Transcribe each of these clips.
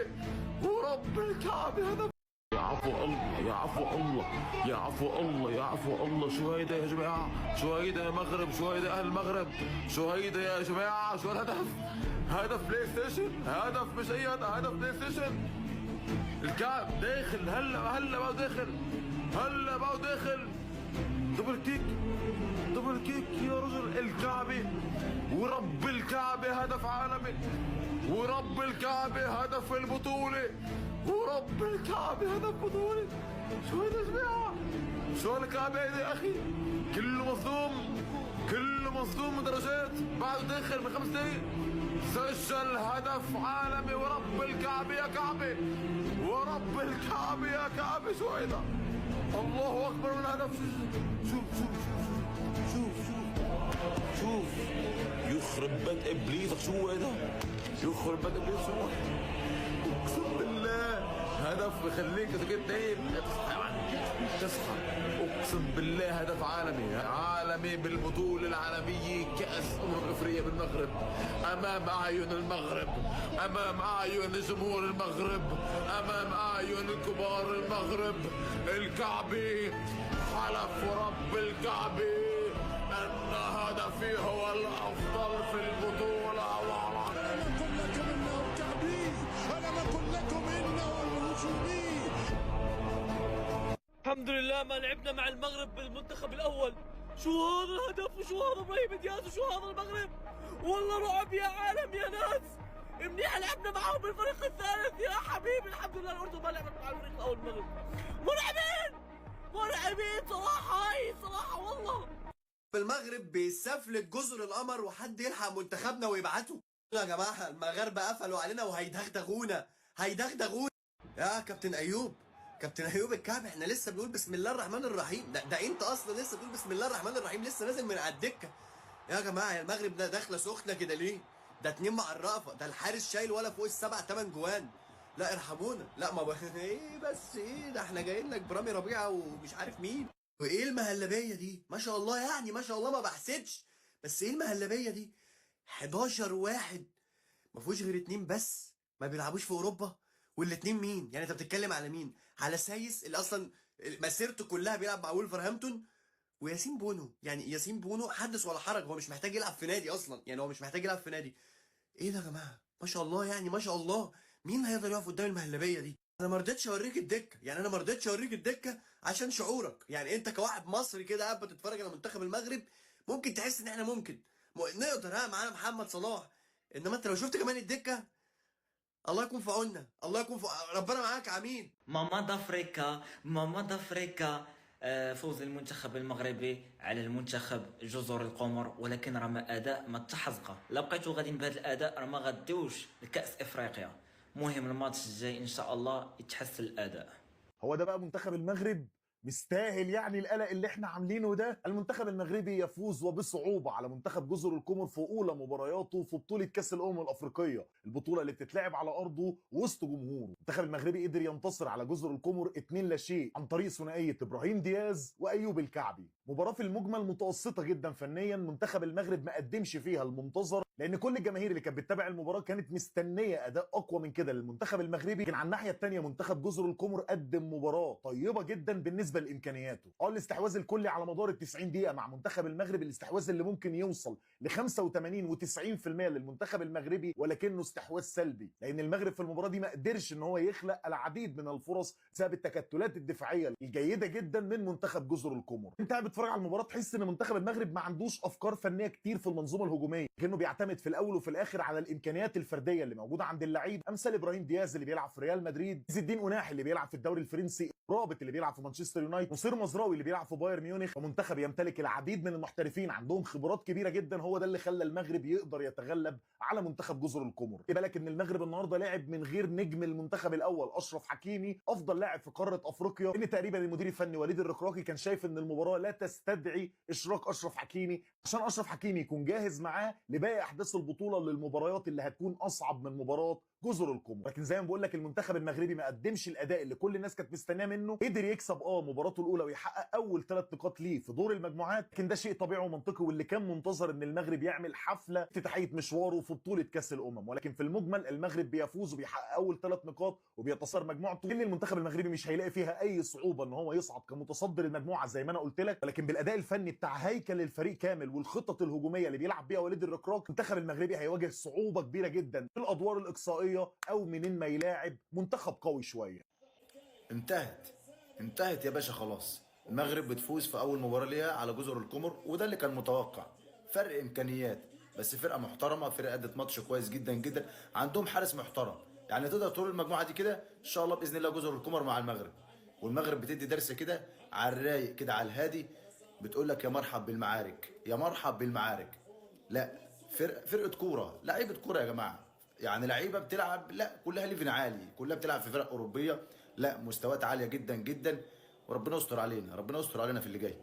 الكعبة ورب الكعبة هدف. يا عفو الله يا عفو الله يا عفو الله يا عفو الله. شو هيدا يا جماعة؟ شو هيدا يا مغرب؟ شو هيدا أهل المغرب؟ شو هيدا يا جماعة؟ شو الهدف؟ هدف بلاي ستيشن، هدف مش أي هدف بلاي ستيشن. الكعب داخل، هلا بقى داخل، هلا بقى داخل. دبل كيك، دبل كيك يا رجل. الكعبة ورب الكعبة هدف عالمي، ورب الكعبة هدف البطولة، ورب الكعبة هدف بطولة. شو هيدا يا جماعة؟ شو الكعبة هيدا يا أخي؟ كله مصدوم، كله مصدوم من درجات. بعده داخل من 5 دقايق سجل هدف عالمي. ورب الكعبة يا كعبة، ورب الكعبة يا كعبة. شو هيدا؟ الله أكبر من هدف. شوف شوف شوف شوف شوف يخرب بيت إبليسك. شو هيدا؟ يخرب بيت إبليسك. شو اقسم بالله هدف بخليك اذا كنت نايم تصحى. اقسم بالله هدف عالمي، عالمي بالبطوله العالميه كاس افريقيا بالمغرب، امام اعين المغرب، امام اعين جمهور المغرب، امام اعين كبار المغرب. الكعبه حلف ورب الكعبه ان هدفي هو الافضل في البطوله. الحمد لله ما لعبنا مع المغرب بالمنتخب الاول. شو هذا الهدف وشو هذا ابراهيم دياز وشو هذا المغرب؟ والله رعب يا عالم يا ناس. منيح لعبنا معاهم بالفريق الثالث يا حبيبي. الحمد لله الاردن ما لعبت مع الفريق الاول المغرب. مرعبين مرعبين صراحه، هاي صراحه والله. المغرب بيسفلت جزر القمر وحد يلحق منتخبنا ويبعته. يا جماعه المغاربه قفلوا علينا وهيدغدغونا، هيدغدغونا. يا كابتن ايوب، كابتن ايوب الكعب، احنا لسه بنقول بسم الله الرحمن الرحيم. ده انت اصلا لسه بتقول بسم الله الرحمن الرحيم، لسه نازل من على الدكه. يا جماعه يا المغرب ده داخله سخنه كده ليه؟ ده 2 مع الرأفه، ده الحارس شايل ولا فوق ال7 8 جوان. لا ارحمونا. لا ما ايه بس ايه ده، احنا جايين لك برامي ربيعه ومش عارف مين. وايه المهلبيه دي؟ ما شاء الله يعني، ما شاء الله ما بحسدش، بس ايه المهلبيه دي؟ 11 واحد ما فيهوش غير 2 بس ما بيلعبوش في اوروبا. والاتنين مين؟ يعني انت بتتكلم على مين؟ على سايس اللي اصلا مسيرته كلها بيلعب مع وولفرهامبتون، وياسين بونو. يعني ياسين بونو حدث ولا حرج، هو مش محتاج يلعب في نادي اصلا، يعني هو مش محتاج يلعب في نادي. ايه ده يا جماعه؟ ما شاء الله يعني، ما شاء الله. مين هيقدر يقف قدام المهلبيه دي؟ انا ما رضيتش اوريك الدكه، يعني انا ما رضيتش اوريك الدكه عشان شعورك. يعني انت كواحد مصري كده قاعد بتتفرج على منتخب المغرب ممكن تحس ان احنا ممكن نقدر معانا محمد صلاح. انما انت لو شفت كمان الدكه، الله يكون في عوننا، الله يكون في ربنا معاك. عمين. ماما دافريكا، ماما دافريكا. فوز المنتخب المغربي على المنتخب جزر القمر، ولكن راه اداء ما تحزقه. لا بقيتو غاديين بهذا الاداء راه ما غاديوش لكاس افريقيا. المهم الماتش الجاي ان شاء الله يتحسن الاداء. هو ده بقى منتخب المغرب مستاهل يعني القلق اللي احنا عاملينه ده؟ المنتخب المغربي يفوز وبصعوبة على منتخب جزر القمر في أولى مبارياته في بطولة كأس الأمم الأفريقية، البطولة اللي بتتلعب على أرضه وسط جمهوره. المنتخب المغربي قدر ينتصر على جزر القمر 2-0 عن طريق ثنائية إبراهيم دياز وأيوب الكعبي. مباراة في المجمل متوسطة جدا فنيا، منتخب المغرب ما قدمش فيها المنتظر، لأن كل الجماهير اللي كانت بتتابع المباراة كانت مستنية أداء أقوى من كده للمنتخب المغربي. لكن على الناحية الثانية منتخب جزر القمر قدم مباراة طيبة جدا بالنسبة لإمكانياته. الاستحواذ الكلي على مدار ال90 دقيقة مع منتخب المغرب، الاستحواذ اللي ممكن يوصل ل 85 و90% للمنتخب المغربي، ولكنه استحواذ سلبي، لأن المغرب في المباراة دي ما قدرش إن هو يخلق العديد من الفرص بسبب التكتلات الدفاعية الجيدة جدا من منتخب جزر القمر. أنت قاعد بتتفرج على المباراة تحس إن منتخب المغرب ما عندوش أفكار فنية كتير في المنظومة الهجومية، لكنه بيعتمد في الأول وفي الآخر على الإمكانيات الفردية اللي موجودة عند اللعيب، أمثال إبراهيم دياز اللي بيلعب في ريال مدريد، عز الدين قناحي اللي بيلعب في الدوري الفرنسي، رابط اللي بيلعب في مانشستر يونايتد، نصير مزراوي اللي بيلعب في بايرن ميونخ. ومنتخب يمتلك العديد من المحترفين عندهم خبرات كبيره جدا. هو ده اللي خلى المغرب يقدر يتغلب على منتخب جزر القمر. خلي بالك ان المغرب النهارده لعب من غير نجم المنتخب الاول اشرف حكيمي، افضل لاعب في قاره افريقيا، ان تقريبا المدير الفني وليد الركراكي كان شايف ان المباراه لا تستدعي اشراك اشرف حكيمي، عشان اشرف حكيمي يكون جاهز معاه لباقي احداث البطوله، للمباريات اللي هتكون اصعب من مباراه جزر القمر. لكن زي ما بقول لك المنتخب المغربي ما قدمش الاداء اللي كل الناس كانت مستناه منه. قدر يكسب مباراته الاولى ويحقق اول 3 نقاط ليه في دور المجموعات، لكن ده شيء طبيعي ومنطقي واللي كان منتظر ان المغرب يعمل حفله افتتاحيه مشواره في بطوله كاس الامم. ولكن في المجمل المغرب بيفوز وبيحقق اول 3 نقاط وبيتصدر مجموعته، اللي المنتخب المغربي مش هيلاقي فيها اي صعوبه ان هو يصعد كمتصدر المجموعه زي ما انا قلت لك. ولكن بالاداء الفني بتاع هيكل الفريق كامل والخطط الهجوميه اللي بيلعب بيها وليد الركراك، المنتخب المغربي هيواجه صعوبه كبيره جدا في الادوار الاقصائيه او منين ما يلاعب منتخب قوي شويه. انتهت يا باشا خلاص. المغرب بتفوز في اول مباراه ليها على جزر القمر، وده اللي كان متوقع. فرق امكانيات، بس فرقه محترمه، فرقه ادت ماتش كويس جدا جدا، عندهم حارس محترم. يعني تقدر تقول المجموعه دي كده ان شاء الله باذن الله جزر القمر مع المغرب. والمغرب بتدي درس كده على الرايق كده على الهادي، بتقول لك يا مرحب بالمعارك، يا مرحب بالمعارك. لا، فرقه كوره، لعيبه كوره يا جماعه. يعني لعيبه بتلعب، لا كلها ليفل عالي، كلها بتلعب في فرق اوروبيه، لا مستويات عاليه جدا جدا. وربنا يستر علينا، ربنا يستر علينا في اللي جاي.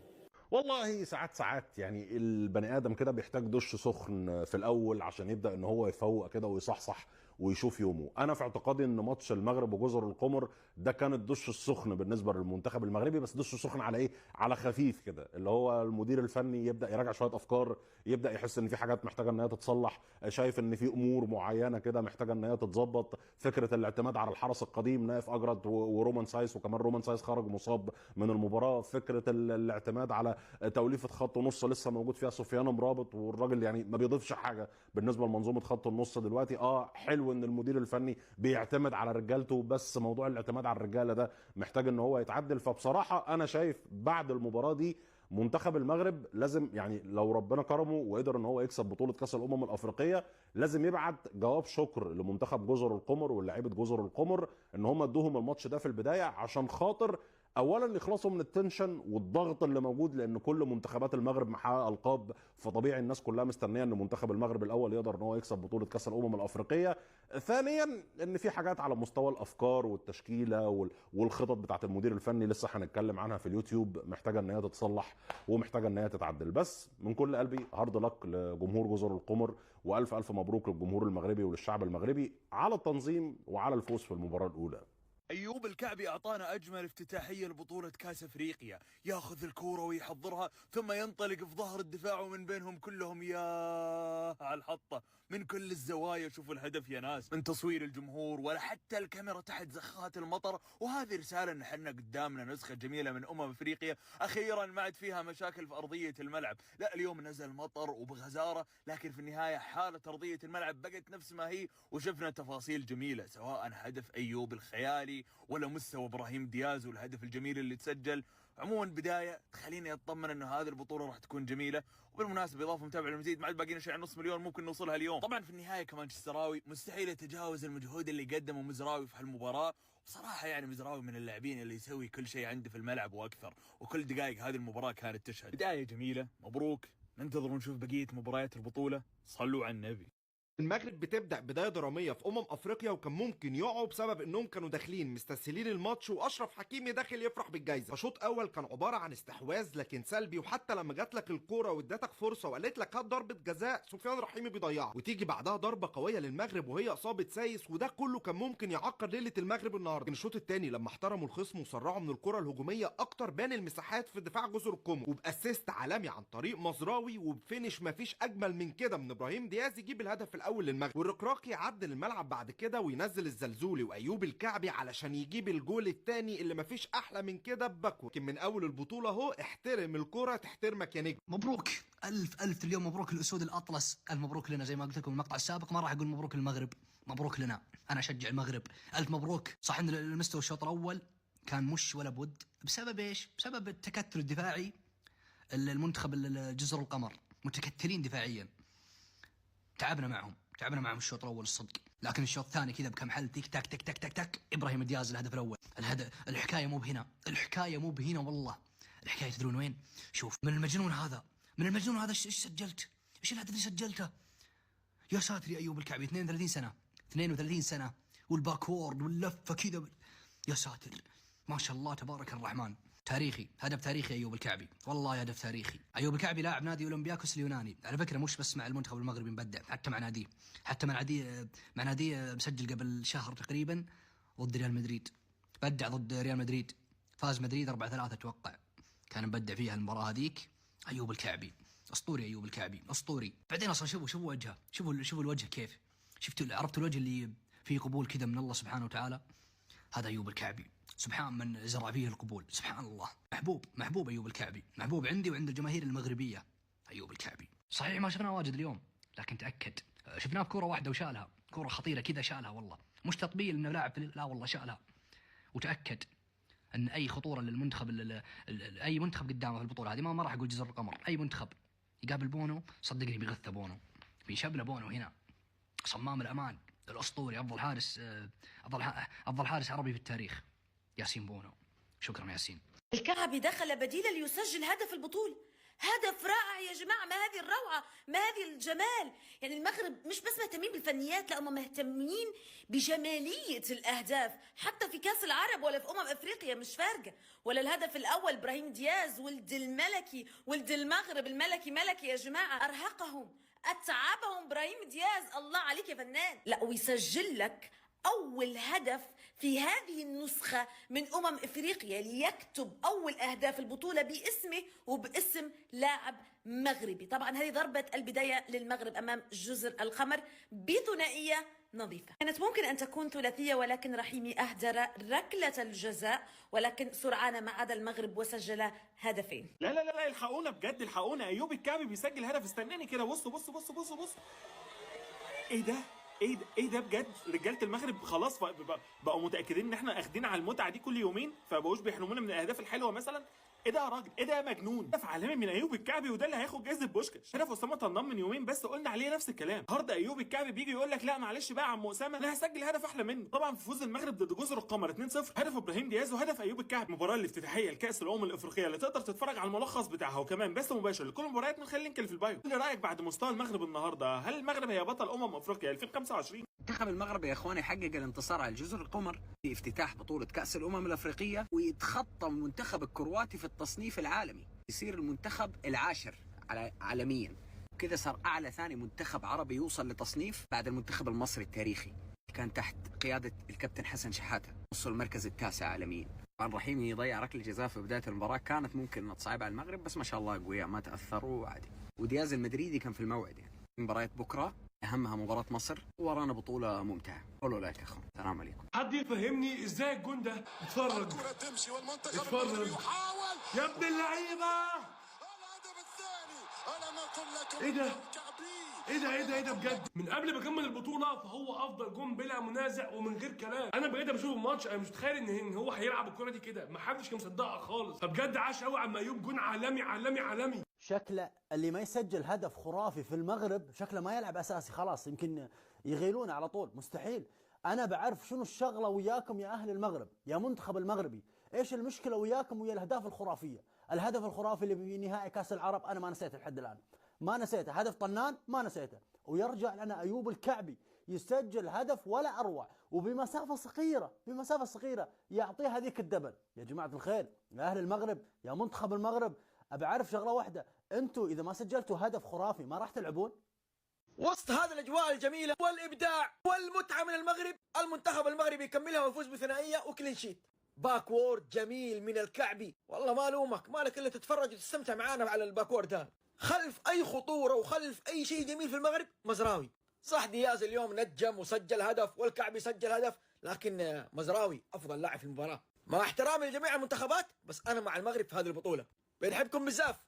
والله ساعات يعني البني ادم كده بيحتاج دش سخن في الاول عشان يبدا ان هو يفوق كده ويصحصح ويشوف يومه. انا في اعتقادي ان ماتش المغرب وجزر القمر ده كان الدش السخن بالنسبه للمنتخب المغربي، بس دش سخن على ايه؟ على خفيف كده، اللي هو المدير الفني يبدا يراجع شويه افكار، يبدا يحس ان في حاجات محتاجه ان هي تتصلح، شايف ان في امور معينه كده محتاجه ان هي تتظبط. فكره الاعتماد على الحرس القديم نايف اجرد ورومان سايس، وكمان رومان سايس خرج مصاب من المباراه. فكره الاعتماد على توليفه خط نص لسه موجود فيها سفيان مرابط، والراجل يعني ما بيضيفش حاجه بالنسبه لمنظومه خط النص دلوقتي. حلو ان المدير الفني بيعتمد على رجالته، بس موضوع الاعتماد على الرجاله ده محتاج ان هو يتعدل. فبصراحه انا شايف بعد المباراه دي منتخب المغرب لازم، يعني لو ربنا كرمه وقدر ان هو يكسب بطوله كاس الامم الافريقيه، لازم يبعت جواب شكر لمنتخب جزر القمر ولاعيبه جزر القمر ان هم ادوهم الماتش ده في البدايه، عشان خاطر اولا يخلصوا من التنشن والضغط اللي موجود، لان كل منتخبات المغرب محققه القاب، فطبيعي الناس كلها مستنيه ان منتخب المغرب الاول يقدر ان هو يكسب بطوله كاس الامم الافريقيه. ثانيا ان في حاجات على مستوى الافكار والتشكيله والخطط بتاعه المدير الفني لسه هنتكلم عنها في اليوتيوب، محتاجه ان هي تتصلح ومحتاجه ان هي تتعدل. بس من كل قلبي هارد لك لجمهور جزر القمر، والف الف مبروك للجمهور المغربي وللشعب المغربي على التنظيم وعلى الفوز في المباراه الاولى. أيوب الكعبي أعطانا أجمل افتتاحية لبطولة كاس أفريقيا، ياخذ الكورة ويحضرها ثم ينطلق في ظهر الدفاع ومن بينهم كلهم يا على الحطة من كل الزوايا. شوفوا الهدف يا ناس، من تصوير الجمهور ولا حتى الكاميرا تحت زخات المطر. وهذه رسالة ان احنا قدامنا نسخة جميلة من أفريقيا أخيرا ما عاد فيها مشاكل في أرضية الملعب. لا اليوم نزل مطر وبغزارة، لكن في النهاية حالة أرضية الملعب بقت نفس ما هي، وشفنا تفاصيل جميلة سواء هدف أيوب الخيالي ولا مستوى ابراهيم دياز والهدف الجميل اللي تسجل. عموما بدايه تخليني اطمن انه هذه البطوله راح تكون جميله. وبالمناسبه اضافه متابع المزيد، ما عاد باقينا شيء عن نص مليون ممكن نوصلها اليوم. طبعا في النهايه كمانشستراوي مستحيل يتجاوز المجهود اللي قدمه مزراوي في هالمباراه. بصراحه يعني مزراوي من اللاعبين اللي يسوي كل شيء عنده في الملعب واكثر، وكل دقائق هذه المباراه كانت تشهد. بدايه جميله، مبروك. ننتظر ونشوف بقيه مباريات البطوله. صلوا على النبي. المغرب بتبدا بدايه دراميه في افريقيا، وكان ممكن يقعوا بسبب انهم كانوا داخلين مستسهلين الماتش، واشرف حكيمي داخل يفرح بالجائزه. فشوط اول كان عباره عن استحواذ لكن سلبي، وحتى لما جات لك الكوره وادتك فرصه وقالت لك هات ضربه جزاء سفيان رحيمي بيضيعها، وتيجي بعدها ضربه قويه للمغرب وهي اصابه سايس، وده كله كان ممكن يعقد ليله المغرب النهارده. لكن الشوط الثاني لما احترموا الخصم وسرعوا من الكره الهجوميه اكتر، بان المساحات في دفاع جزر القمر، وباسيست عالمي عن طريق مزراوي، وبفينش مفيش اجمل من كده من ابراهيم دياز يجيب الهدف الاول للمغرب. راكي عدل الملعب بعد كده وينزل الزلزولي وايوب الكعبي علشان يجيب الجول الثاني اللي مفيش احلى من كده ببكوه. لكن من اول البطوله اهو احترم الكره تحترمك يا نجم. مبروك الف اليوم، مبروك الاسود الاطلس، الف مبروك لنا. زي ما قلت لكم المقطع السابق ما راح اقول مبروك للمغرب، مبروك لنا. انا اشجع المغرب، الف مبروك. صح ان المستوى الشوط الاول كان مش ولا بد، بسبب ايش؟ بسبب التكتل الدفاعي. المنتخب جزر القمر متكتلين دفاعيا، تعبنا معهم الشوط الاول الصدق. لكن الشوط الثاني كذا بكم حل تيك تاك تك تك تك تك ابراهيم دياز الهدف الاول. الحكايه مو بهنا والله. الحكايه تدرون وين؟ شوف، من المجنون هذا ايش سجلت؟ ايش الهدف اللي سجلته؟ يا ساتر يا ايوب الكعبي، 32 سنه والباكورد واللفه كذا، يا ساتر ما شاء الله تبارك الرحمن. تاريخي، هدف تاريخي أيوب الكعبي، والله هدف تاريخي. أيوب الكعبي لاعب نادي أولمبياكوس اليوناني، على فكرة مش بس مع المنتخب المغربي مبدع، حتى مع ناديه، مع ناديه مسجل قبل شهر تقريبا ضد ريال مدريد، بدع ضد ريال مدريد، فاز مدريد 4-3 أتوقع، كان مبدع فيها المباراة هذيك. أيوب الكعبي أسطوري، أيوب الكعبي أسطوري. بعدين أصلا شوفوا وجهه، شوفوا الوجه كيف، عرفتوا الوجه اللي فيه قبول كذا من الله سبحانه وتعالى؟ هذا أيوب الكعبي، سبحان من زرع فيه القبول، سبحان الله. محبوب أيوب الكعبي، محبوب عندي وعند الجماهير المغربية. أيوب الكعبي صحيح ما شفناه واجد اليوم، لكن تأكد شفناه كرة واحدة وشالها، كرة خطيرة كذا شالها، والله مش تطبيل إنه لاعب لا والله شالها. وتأكد أن أي خطورة للمنتخب أي منتخب قدامه في البطولة هذه، ما راح أقول جزر القمر، أي منتخب يقابل بونو صدقني بيغثى بونو، بيشبله بونو هنا. صمام الأمان الأسطوري، أفضل حارس عربي في التاريخ، ياسين بونو. شكرا ياسين. الكعبي دخل بديلا ليسجل هدف البطولة، هدف رائع يا جماعة. ما هذه الروعة، ما هذه الجمال. يعني المغرب مش بس مهتمين بالفنيات، لا هم مهتمين بجمالية الأهداف، حتى في كأس العرب ولا في أفريقيا مش فارقة. ولا الهدف الأول إبراهيم دياز، ولد الملكي، ولد المغرب، الملكي ملكي يا جماعة، أرهقهم أتعبهم إبراهيم دياز، الله عليك يا فنان. لا ويسجل لك أول هدف في هذه النسخة من إفريقيا، ليكتب أول أهداف البطولة باسمه وباسم لاعب مغربي. طبعا هذه ضربة البداية للمغرب أمام جزر القمر بثنائية نظيفة. كانت ممكن أن تكون ثلاثية، ولكن رحيمي أهدر ركلة الجزاء، ولكن سرعان ما عاد المغرب وسجل هدفين. لا الحقونا بجد، الحقونا. أيوب الكعبي بيسجل هدف. استناني كده، بص. ايه ده بجد. رجاله المغرب خلاص بقوا متاكدين ان احنا اخدين على المتعه دي كل يومين، فبقوش بيحرمونا من الاهداف الحلوه مثلا. ايه ده يا راجل، ايه ده يا مجنون. هدف عالمي من ايوب الكعبي، وده اللي هياخد جائزه بوشكاش. هدف اسامه طنان من يومين بس قلنا عليه نفس الكلام. النهارده ايوب الكعبي بيجي يقول لك لا معلش بقى يا عم اسامه، انا هسجل هدف احلى منه. طبعا في فوز المغرب ضد جزر القمر 2-0، هدف ابراهيم دياز وهدف ايوب الكعبي. المباراه الافتتاحيه لكاس الافريقيه اللي تقدر تتفرج على الملخص بتاعها وكمان بث مباشر لكل المباريات من خلال اللينك اللي في البايو. ايه رايك بعد مستوى المغرب النهارده؟ هل المغرب هي بطل افريقيا 2025؟ منتخب المغرب يا اخواني حقق الانتصار على جزر القمر في افتتاح بطولة كأس الأفريقية، ويتخطى المنتخب الكرواتي في التصنيف العالمي، يصير المنتخب العاشر عالميا، وكذا صار أعلى ثاني منتخب عربي يوصل لتصنيف بعد المنتخب المصري التاريخي كان تحت قيادة الكابتن حسن شحاتة، وصل المركز التاسع عالميا. طبعا رحيمي يضيع ركلة جزاء في بداية المباراة كانت ممكن أن تصعب على المغرب، بس ما شاء الله قوياء ما تأثروا عادي. ودياز المدريدي كان في الموعد، يعني مباريات بكرة أهمها مباراة مصر، ورانا بطولة ممتعة. قولوا لك يا أخو، السلام عليكم. حد يفهمني إزاي الجون ده؟ اتفرج اتفرج يا ابن اللعيبة. الهدف الثاني، أنا ما أقول لكم. إيه ده بجد؟ من قبل ما أكمل البطولة فهو أفضل جون بلا منازع ومن غير كلام. أنا بجد بشوف الماتش أنا مش متخيل إن هو هيلعب الكرة دي كده، ما حدش كان مصدقها خالص. فبجد عاش قوي عم أيوب، جون عالمي. شكله اللي ما يسجل هدف خرافي في المغرب شكله ما يلعب اساسي، خلاص يمكن يغيلونه على طول، مستحيل. انا بعرف شنو الشغله وياكم يا اهل المغرب، يا منتخب المغربي، ايش المشكله وياكم ويا الاهداف الخرافيه؟ الهدف الخرافي اللي في نهائي كاس العرب انا ما نسيته لحد الان، ما نسيته. هدف طنان ما نسيته، ويرجع لنا ايوب الكعبي يسجل هدف ولا اروع، وبمسافه صغيره يعطيه هذيك الدبل. يا جماعه الخير، يا اهل المغرب، يا منتخب المغرب، ابي اعرف شغله واحده، انتوا اذا ما سجلتوا هدف خرافي ما راح تلعبون؟ وسط هذه الاجواء الجميله والابداع والمتعه من المغرب، المنتخب المغربي يكملها ويفوز بثنائيه وكلين شيت. باكورد جميل من الكعبي، والله ما الومك، مالك الا تتفرج وتستمتع معانا على الباكورد ده. خلف اي خطوره وخلف اي شيء جميل في المغرب مزراوي. صح دياز اليوم نجم وسجل هدف والكعبي سجل هدف، لكن مزراوي افضل لاعب في المباراه. مع احترامي لجميع المنتخبات، بس انا مع المغرب في هذه البطوله. بنحبكم بزاف.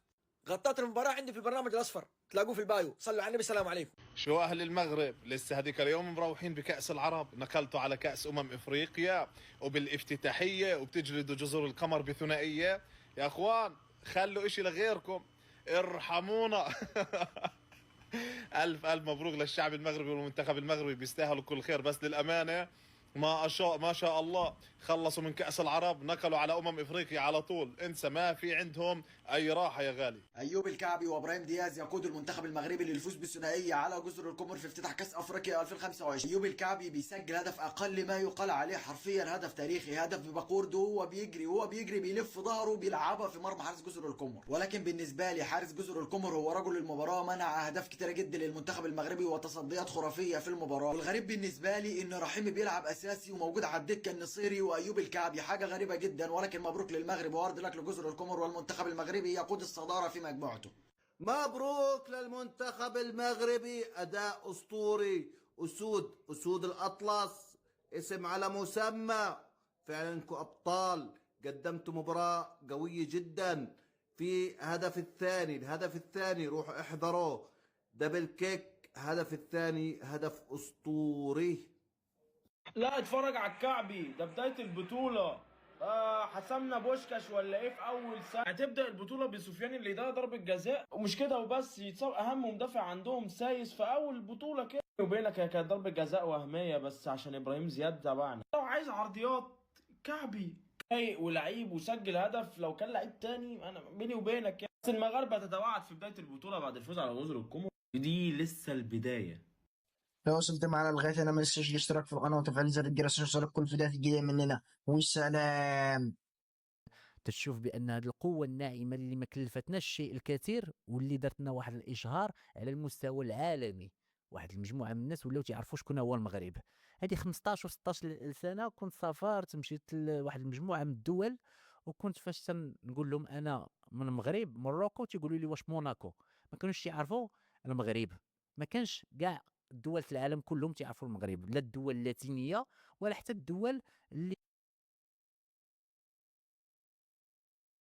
غطيت المباراة عندي في البرنامج الأصفر، تلاقوه في البايو. صلوا على النبي، السلام عليكم. شو أهل المغرب، لسه هذيك اليوم مروحين بكأس العرب، نقلتوا على كأس إفريقيا وبالافتتاحية وبتجلدوا جزر القمر بثنائية. يا أخوان خلوا إشي لغيركم، ارحمونا. ألف مبروك للشعب المغربي والمنتخب المغربي، بيستاهلوا كل خير. بس للأمانة ما شاء الله خلصوا من كأس العرب نقلوا على افريقيا على طول، انسى ما في عندهم اي راحة يا غالي. ايوب الكعبي وابراهيم دياز يقود المنتخب المغربي للفوز بالثنائيه على جزر القمر في افتتاح كاس افريقيا 2025. ايوب الكعبي بيسجل هدف اقل ما يقال عليه حرفيا هدف تاريخي، هدف بباقورده وهو بيجري بيلف ظهره بيلعبها في مرمى حارس جزر القمر. ولكن بالنسبه لي حارس جزر القمر هو رجل المباراه، منع اهداف كتيره جدا للمنتخب المغربي وتصديات خرافيه في المباراه. والغريب بالنسبه لي ان رحيمي بيلعب اساسي وموجود على الدكه النصيري وايوب الكعبي، حاجه غريبه جدا. ولكن مبروك للمغرب وارض لك لجزر القمر، والمنتخب المغربي يقود الصداره في مجموعته. مبروك للمنتخب المغربي، أداء أسطوري. أسود الأطلس، اسم على مسمى. فعلا انكم أبطال، قدمتوا مباراة قوية جدا. في الهدف الثاني روحوا احضروه، دبل كيك. هدف الثاني هدف أسطوري. لا اتفرج على الكعبي، ده بداية البطولة. حسمنا بوشكاش ولا ايه في اول سنة. هتبدأ البطولة بسفيان اللي ده ضربة جزاء، ومش كده وبس، يتصاب اهم مدافع عندهم سايس في اول البطولة كده. وبينك هي كانت ضربة جزاء وهمية بس عشان ابراهيم زياد تبعنا. لو عايز عرضيات كعبي رايق ولعيب وسجل هدف، لو كان لعيب تاني انا بيني وبينك يعني. بس المغاربة تتوعد في بداية البطولة بعد الفوز على جزر القمر، دي لسه البداية. لو وصلت معنا لغاية هنا ما تنساش الاشتراك في القناة وتفعيل زر الجرس عشان يوصلك كل فيديوهات جديدة مننا، والسلام. تشوف بان هذه القوه الناعمه اللي ما كلفتناش الشيء الكثير واللي درتنا واحد الاشهار على المستوى العالمي، واحد المجموعه من الناس ولاو تعرفوا شكون هو المغرب. هذه 15 و16 سنه كنت سافرت مشيت لواحد المجموعه من الدول، وكنت فاش نقول لهم انا من المغرب موروكو تيقولوا لي واش موناكو، ما كانوش يعرفوا المغرب. ما كانش كاع الدول في العالم كلهم تعرفوا المغرب، لا الدول اللاتينيه ولا حتى الدول اللي